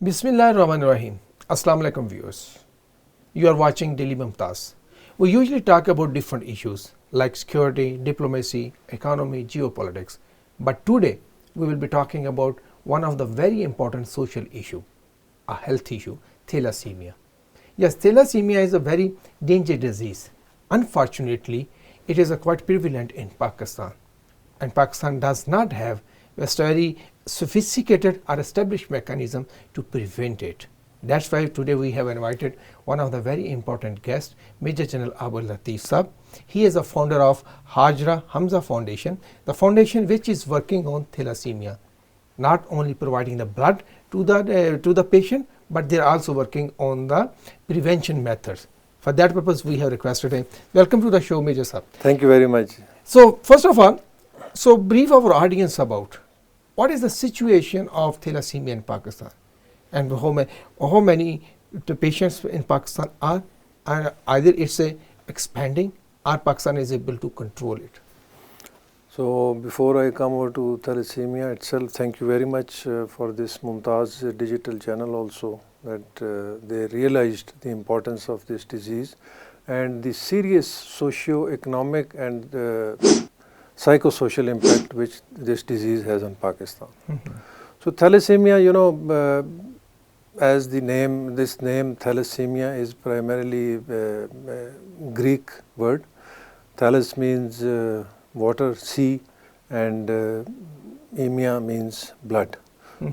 Bismillahirrahmanirrahim. Assalamu alaikum viewers. You are watching Daily Mumtaz. We usually talk about different issues like security, diplomacy, economy, geopolitics. But today we will be talking about one of the very important social issue, a health issue, thalassemia. Yes, thalassemia is a very dangerous disease. Unfortunately, it is quite prevalent in Pakistan. And Pakistan does not have a very sophisticated or established mechanism to prevent it. That's why today we have invited one of the very important guests, Major General Abu Latif Sab. He is a founder of Hajra Hamza Foundation, the foundation which is working on thalassemia, not only providing the blood to the patient, but they are also working on the prevention methods. For that purpose, we have requested him. Welcome to the show, Major Sab. Thank you very much. So first of all, brief our audience about what is the situation of thalassemia in Pakistan and how many patients in Pakistan are, and either it's expanding or Pakistan is able to control it. So before I come over to thalassemia itself, thank you very much for this Mumtaz digital channel also, that they realized the importance of this disease and the serious socio-economic and psychosocial impact which this disease has on Pakistan. So thalassemia, as this name thalassemia is primarily a Greek word. Thalas means water, sea, and emia means blood.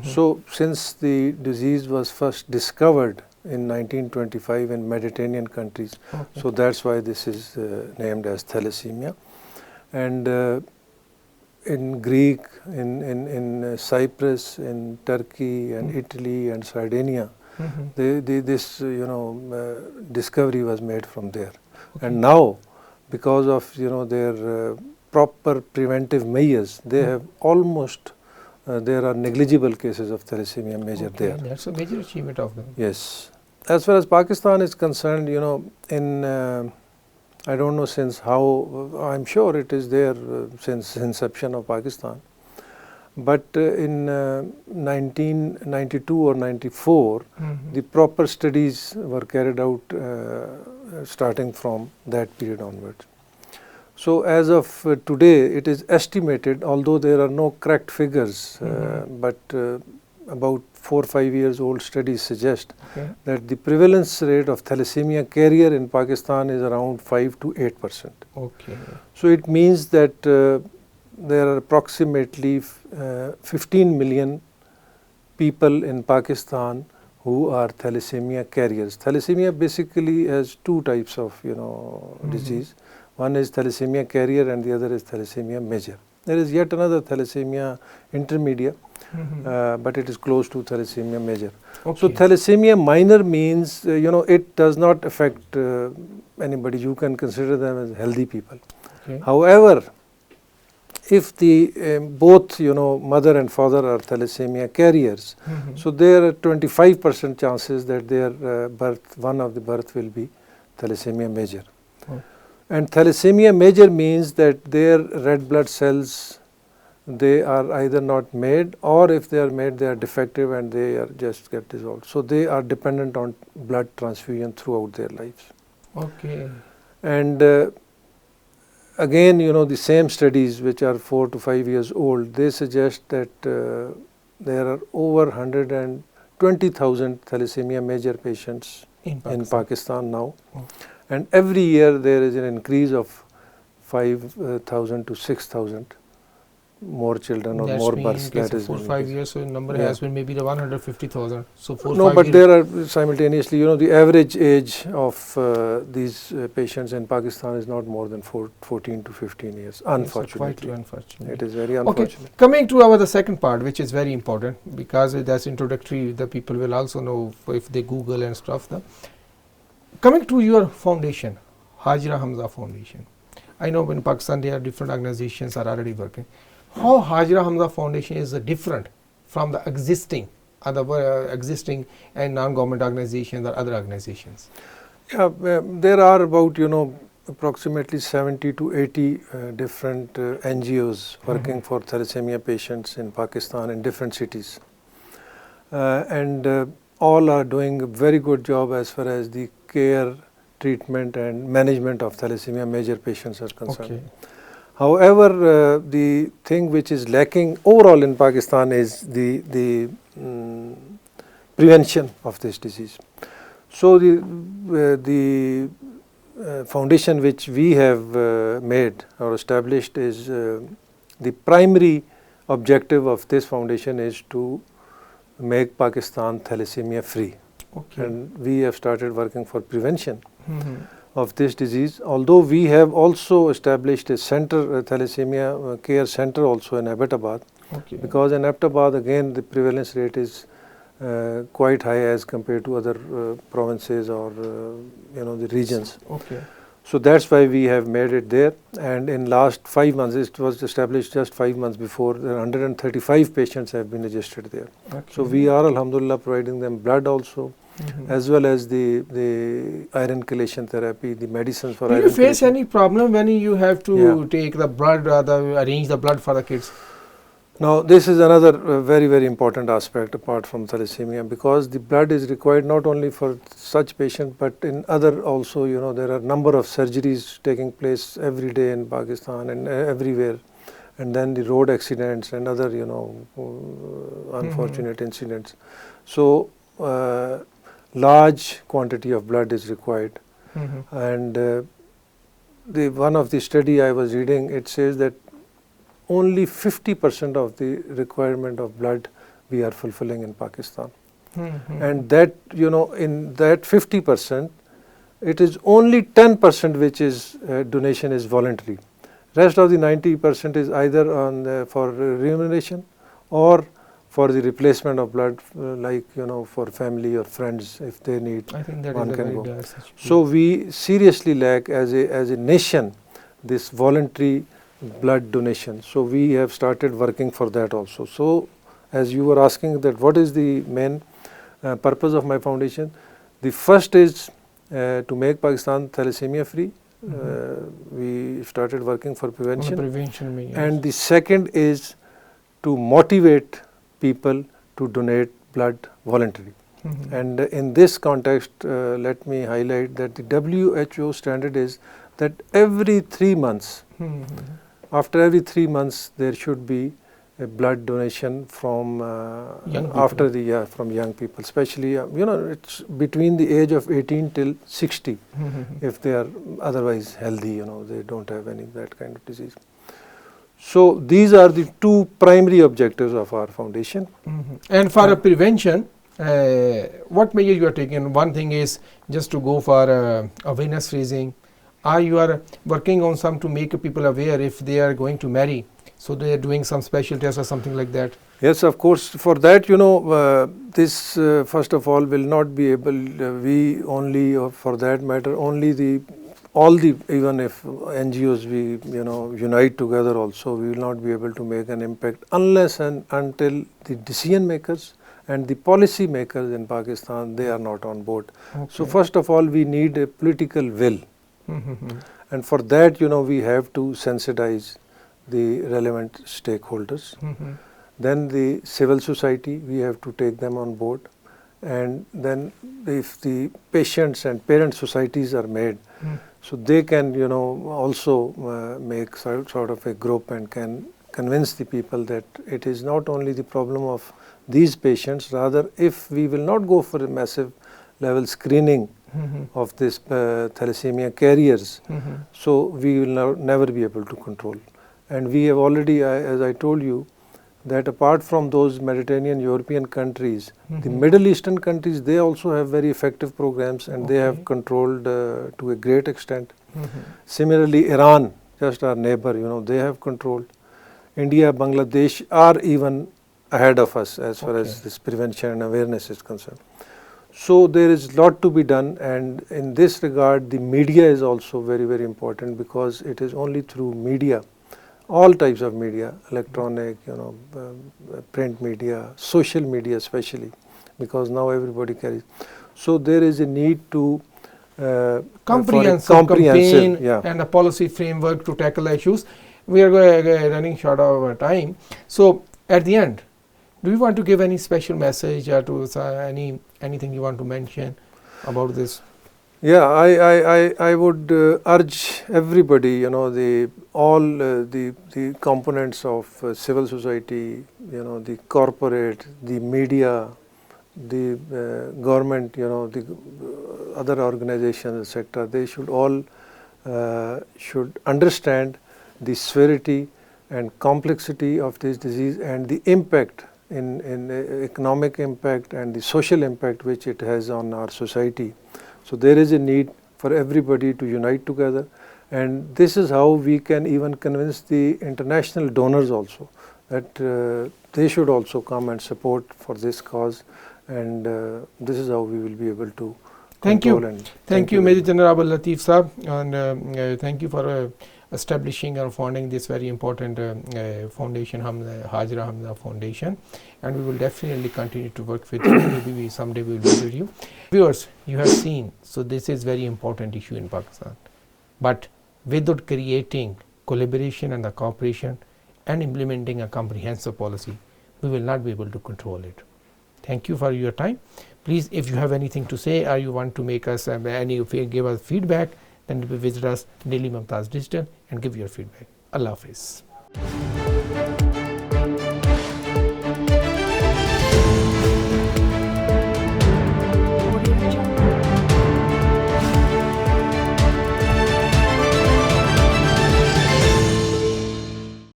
So since the disease was first discovered in 1925 in Mediterranean countries, so that's why this is named as thalassemia. And in Greek, in Cyprus, in Turkey and Italy and Sardinia, this discovery was made from there. And now, because of their proper preventive measures, they have almost there are negligible cases of thalassemia major there. That's a major achievement of them. Yes. As far as Pakistan is concerned, in I don't know since how, I'm sure it is there since inception of Pakistan. But in 1992 or 94, the proper studies were carried out starting from that period onwards. So as of today, it is estimated, although there are no correct figures, but about 4 or 5 years old studies suggest that the prevalence rate of thalassemia carrier in Pakistan is around 5 to 8%. Okay. So it means that there are approximately 15 million people in Pakistan who are thalassemia carriers. Thalassemia basically has two types of disease. One is thalassemia carrier and the other is thalassemia major. There is yet another thalassemia intermediate, but it is close to thalassemia major. Okay. So thalassemia minor means, it does not affect anybody. You can consider them as healthy people. Okay. However, if the both mother and father are thalassemia carriers, so there are 25% chances that their one of the birth will be thalassemia major. And thalassemia major means that their red blood cells, they are either not made, or if they are made, they are defective and they are just get dissolved. So they are dependent on blood transfusion throughout their lives. Okay. And again, the same studies which are 4 to 5 years old, they suggest that there are over 120,000 thalassemia major patients in Pakistan now. And every year there is an increase of 5,000 to 6,000 more children or more births. That is 4 or 5 years, so the number has been maybe the 150,000. So 4 no, 5 but years. there are simultaneously, the average age of these patients in Pakistan is not more than 14 to 15 years, unfortunately. Quite unfortunate. It is very unfortunate. Okay, coming to the second part, which is very important, because that's introductory, the people will also know if they Google and stuff. Coming to your foundation, Hajra Hamza Foundation. I know in Pakistan there are different organizations are already working. How Hajra Hamza Foundation is different from the existing and non-government organizations or other organizations? Yeah, there are about approximately 70 to 80 different NGOs working for thalassemia patients in Pakistan in different cities. and all are doing a very good job as far as the care, treatment and management of thalassemia major patients are concerned. Okay. However, the thing which is lacking overall in Pakistan is the prevention of this disease. So the foundation which we have made or established is the primary objective of this foundation is to make Pakistan thalassemia free. Okay. And we have started working for prevention Mm-hmm. of this disease, although we have also established a center, thalassemia care center also in Abbottabad, Okay. because in Abbottabad again the prevalence rate is quite high as compared to other provinces or the regions. Okay. So that's why we have made it there, and in last 5 months, it was established just 5 months before, 135 patients have been registered there. Okay. So we are alhamdulillah providing them blood also, Mm-hmm. as well as the iron chelation therapy, the medicines for Do iron you face chelation. any problem when you have to Yeah. take the blood, arrange the blood for the kids? Now this is another very, very important aspect apart from thalassemia, because the blood is required not only for such patient but in other also, there are number of surgeries taking place every day in Pakistan and everywhere, and then the road accidents and other unfortunate incidents. So large quantity of blood is required, Mm-hmm. and one of the study I was reading, it says that only 50% of the requirement of blood we are fulfilling in Pakistan. Mm-hmm. And that, in that 50%, it is only 10% which is donation is voluntary. Rest of the 90% is either on for remuneration or for the replacement of blood, for family or friends if they need. I think that one is a can very go. dire situation. So we seriously lack as a nation this voluntary blood donation. So we have started working for that also. So as you were asking that what is the main purpose of my foundation, the first is to make Pakistan thalassemia free. We started working for prevention. On the prevention, yes. And the second is to motivate people to donate blood voluntarily. Mm-hmm. And in this context, let me highlight that the WHO standard is that every 3 months, Mm-hmm. after every 3 months, there should be a blood donation from Young after the from young people, especially it's between the age of 18 till 60. Mm-hmm. If they are otherwise healthy, they don't have any that kind of disease. So these are the two primary objectives of our foundation. Mm-hmm. And for prevention, what measures you are taking? One thing is just to go for awareness raising. Or you are working on some to make people aware if they are going to marry, so they are doing some special tests or something like that. Yes, of course. For that, this first of all will not be able. We only, for that matter, only even if NGOs we unite together also, we will not be able to make an impact unless and until the decision makers and the policy makers in Pakistan, they are not on board. Okay. So first of all, we need a political will. Mm-hmm. And for that, we have to sensitize the relevant stakeholders. Mm-hmm. Then the civil society, we have to take them on board. And then if the patients and parent societies are made, so they can, also make sort of a group and can convince the people that it is not only the problem of these patients, rather if we will not go for a massive level screening of this thalassemia carriers, so we will never be able to control. And we have already, as I told you, that apart from those Mediterranean European countries, the Middle Eastern countries, they also have very effective programs and they have controlled to a great extent. Similarly, Iran, just our neighbor, they have controlled. India, Bangladesh are even ahead of us as far as this prevention and awareness is concerned. So there is a lot to be done, and in this regard the media is also very, very important, because it is only through media, all types of media, electronic, print media, social media especially, because now everybody carries. So there is a need to comprehensive campaign and a policy framework to tackle the issues. We are running short of time. So at the end, Do you want to give any special message or to anything you want to mention about this? Yeah, I would urge everybody, the components of civil society, the corporate, the media, the government, the other organizations, etc. They should all should understand the severity and complexity of this disease and the impact in economic impact and the social impact which it has on our society. So there is a need for everybody to unite together, and this is how we can even convince the international donors also that they should also come and support for this cause, and this is how we will be able to Thank you. And Thank you, Major General Abul Latif Saab, and thank you for establishing or founding this very important foundation, Hajra Hamza Foundation, and we will definitely continue to work with you. Maybe someday we will visit you. Viewers, you have seen, so this is very important issue in Pakistan, but without creating collaboration and the cooperation and implementing a comprehensive policy, we will not be able to control it. Thank you for your time. Please, if you have anything to say or you want to make us give us feedback, then visit us Daily Mumtaz Digital and give your feedback. Allah Hafiz.